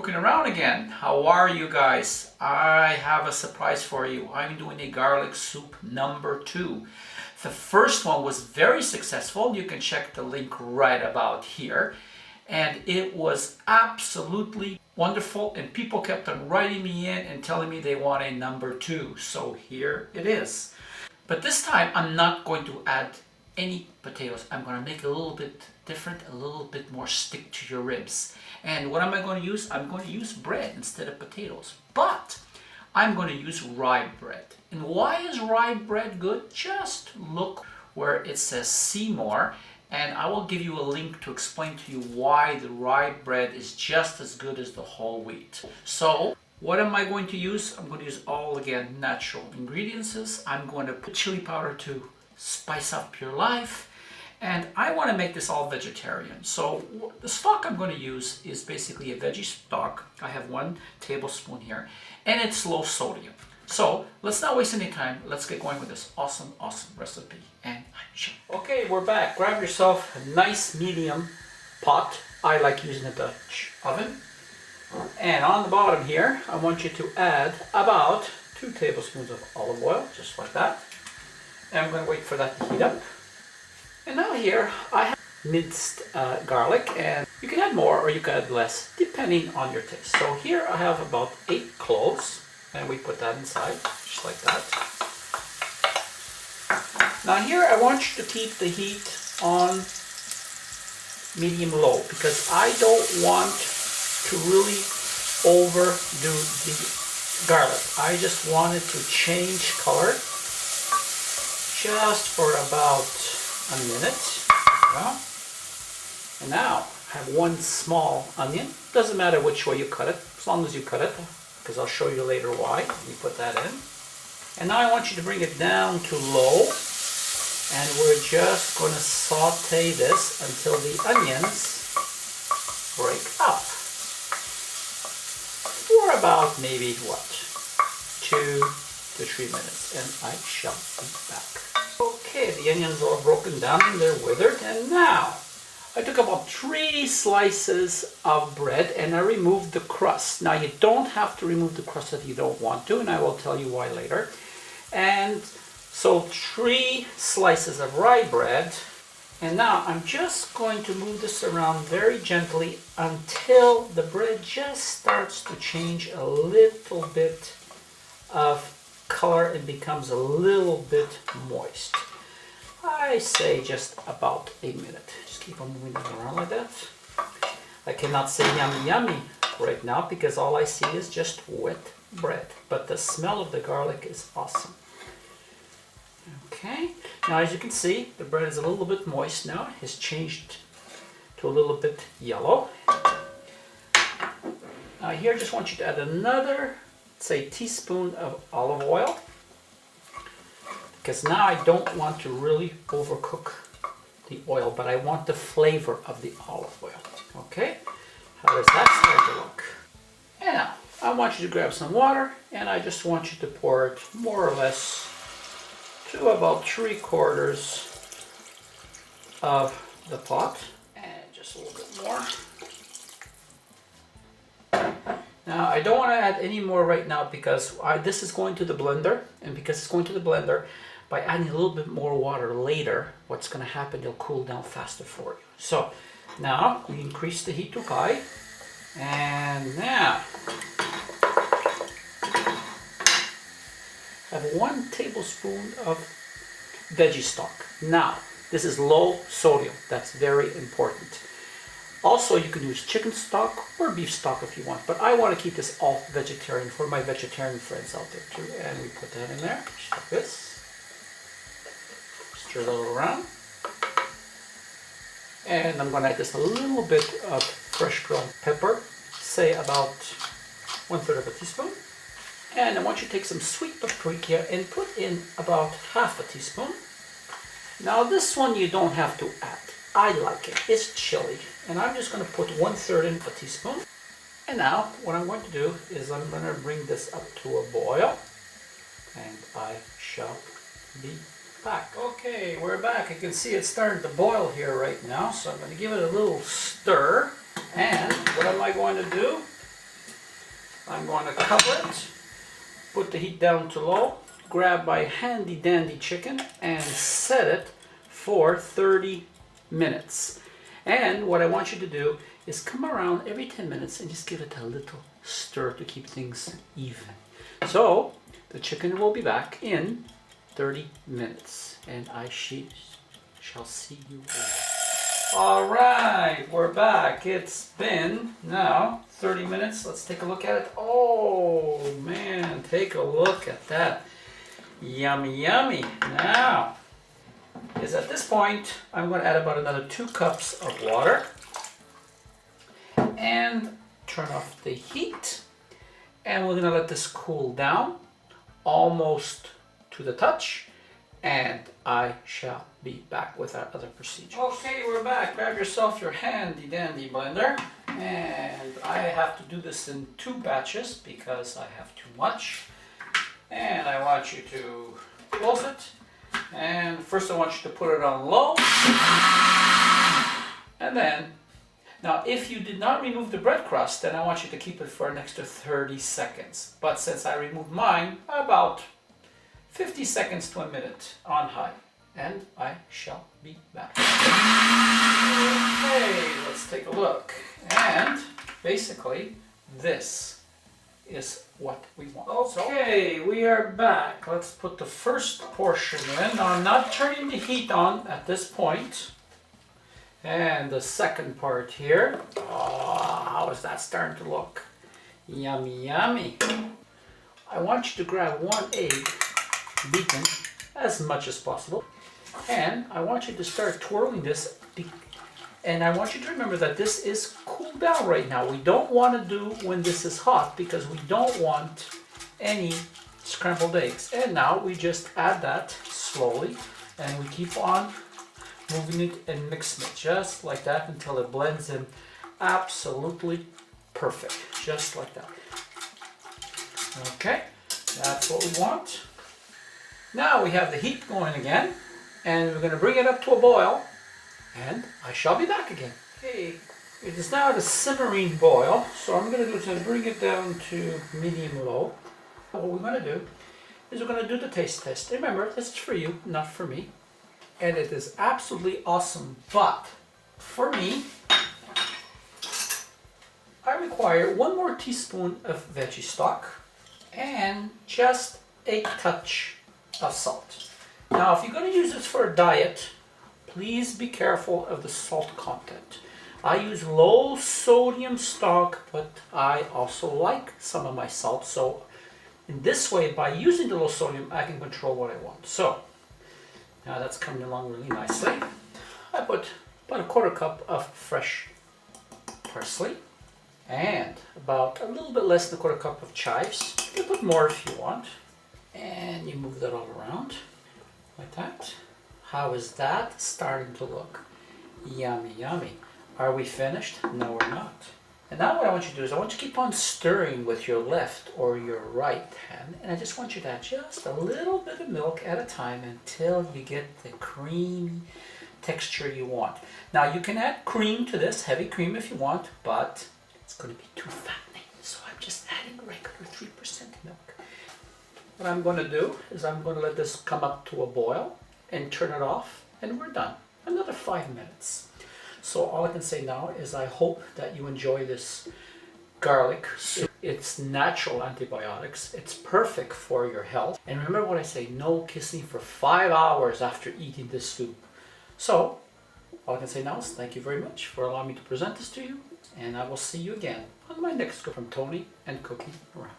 Cooking Around again. How are you guys? I have a surprise for you. I'm doing a garlic soup number 2. The first one was very successful. You can check the link right about here. And it was absolutely wonderful, and people kept on writing me in and telling me they want a number 2. So here it is. But this time I'm not going to add any potatoes. I'm going to make it a little bit different, a little bit more stick to your ribs. And what am I going to use? I'm going to use bread instead of potatoes. But I'm going to use rye bread. And why is rye bread good? Just look where it says see more, and I will give you a link to explain to you why the rye bread is just as good as the whole wheat. So what am I going to use? I'm going to use all, again, natural ingredients. I'm going to put chili powder to spice up your life. And I want to make this all vegetarian. So the stock I'm going to use is basically a veggie stock. I have 1 tablespoon here, and it's low sodium. So let's not waste any time. Let's get going with this awesome recipe. And okay, we're back. Grab yourself a nice medium pot. I like using a Dutch oven. And on the bottom here, I want you to add about 2 tablespoons of olive oil, just like that. And I'm going to wait for that to heat up. And now here I have minced garlic, and you can add more or you can add less depending on your taste. So here I have about 8 cloves, and we put that inside just like that. Now here I want you to keep the heat on medium-low because I don't want to really overdo the garlic. I just want it to change color just for about a minute. And now I have 1 small onion. Doesn't matter which way you cut it, as long as you cut it, because I'll show you later why. You put that in. And now I want you to bring it down to low, and we're just going to saute this until the onions break up for about maybe 2 to 3 minutes, and I shall be back. Okay, the onions are broken down and they're withered, and now I took about 3 slices of bread and I removed the crust. Now you don't have to remove the crust if you don't want to, and I will tell you why later. And so 3 slices of rye bread, and now I'm just going to move this around very gently until the bread just starts to change a little bit of color and becomes a little bit moist. I say just about a minute. Just keep on moving it around like that. I cannot say yummy yummy right now because all I see is just wet bread, but the smell of the garlic is awesome. Okay, now as you can see, the bread is a little bit moist now. It's changed to a little bit yellow. Now here I just want you to add another, say, teaspoon of olive oil, because now I don't want to really overcook the oil, but I want the flavor of the olive oil. Okay, how does that start to look? And now I want you to grab some water, and I just want you to pour it more or less to about 3/4 of the pot, and just a little bit more. Now I don't want to add any more right now because this is going to the blender, and because it's going to the blender, by adding a little bit more water later, what's going to happen, it'll cool down faster for you. So now we increase the heat to high, and now I have 1 tablespoon of veggie stock. Now this is low sodium, that's very important. Also, you can use chicken stock or beef stock if you want, but I want to keep this all vegetarian for my vegetarian friends out there too. And we put that in there, just like this. Stir it all around. And I'm going to add just a little bit of fresh ground pepper, say about 1/3 of a teaspoon. And I want you to take some sweet paprika and put in about 1/2 teaspoon. Now this one you don't have to add. I like it. It's chili. And I'm just going to put 1/3 in a teaspoon. And now what I'm going to do is I'm going to bring this up to a boil. And I shall be back. Okay, we're back. You can see it's starting to boil here right now. So I'm going to give it a little stir. And what am I going to do? I'm going to cover it, put the heat down to low, grab my handy dandy chicken and set it for 30 minutes. And what I want you to do is come around every 10 minutes and just give it a little stir to keep things even. So the chicken will be back in 30 minutes and I shall see you all. All right, we're back. It's been now 30 minutes. Let's take a look at it. Oh man, take a look at that. Yummy, yummy. Now, is at this point, I'm going to add about another 2 cups of water and turn off the heat. And we're going to let this cool down almost to the touch. And I shall be back with our other procedure. Okay, we're back. Grab yourself your handy dandy blender. And I have to do this in 2 batches because I have too much. And I want you to close it. And first I want you to put it on low. And then, now if you did not remove the bread crust, then I want you to keep it for an extra 30 seconds. But since I removed mine, about 50 seconds to a minute on high. And I shall be back. Okay, let's take a look. And basically, this is what we want. Okay, we are back. Let's put the first portion in. Now I'm not turning the heat on at this point. And the second part here. Oh, how is that starting to look? Yummy, yummy. I want you to grab 1 egg, beaten as much as possible. And I want you to start twirling this. And I want you to remember that this is cooled down right now. We don't want to do when this is hot because we don't want any scrambled eggs. And now we just add that slowly and we keep on moving it and mixing it just like that until it blends in absolutely perfect. Just like that. Okay, that's what we want. Now we have the heat going again and we're going to bring it up to a boil. And I shall be back again. Okay, it is now at a simmering boil, so I'm going to do is bring it down to medium low. What we're going to do is we're going to do the taste test. Remember, this is for you, not for me. And it is absolutely awesome, but for me, I require 1 more teaspoon of veggie stock and just a touch of salt. Now, if you're going to use this for a diet, please be careful of the salt content. I use low sodium stock, but I also like some of my salt. So in this way, by using the low sodium, I can control what I want. So now that's coming along really nicely. I put about a 1/4 cup of fresh parsley and about a little bit less than a 1/4 cup of chives. You can put more if you want. And you move that all around like that. How is that starting to look? Yummy, yummy. Are we finished? No, we're not. And now what I want you to do is I want you to keep on stirring with your left or your right hand. And I just want you to add just a little bit of milk at a time until you get the creamy texture you want. Now you can add cream to this, heavy cream if you want, but it's going to be too fattening. So I'm just adding regular 3% milk. What I'm going to do is I'm going to let this come up to a boil and turn it off, and we're done. Another 5 minutes. So all I can say now is I hope that you enjoy this garlic soup. It's natural antibiotics. It's perfect for your health. And remember what I say, no kissing for 5 hours after eating this soup. So all I can say now is thank you very much for allowing me to present this to you, and I will see you again on my next cook from Tony and Cooking Around.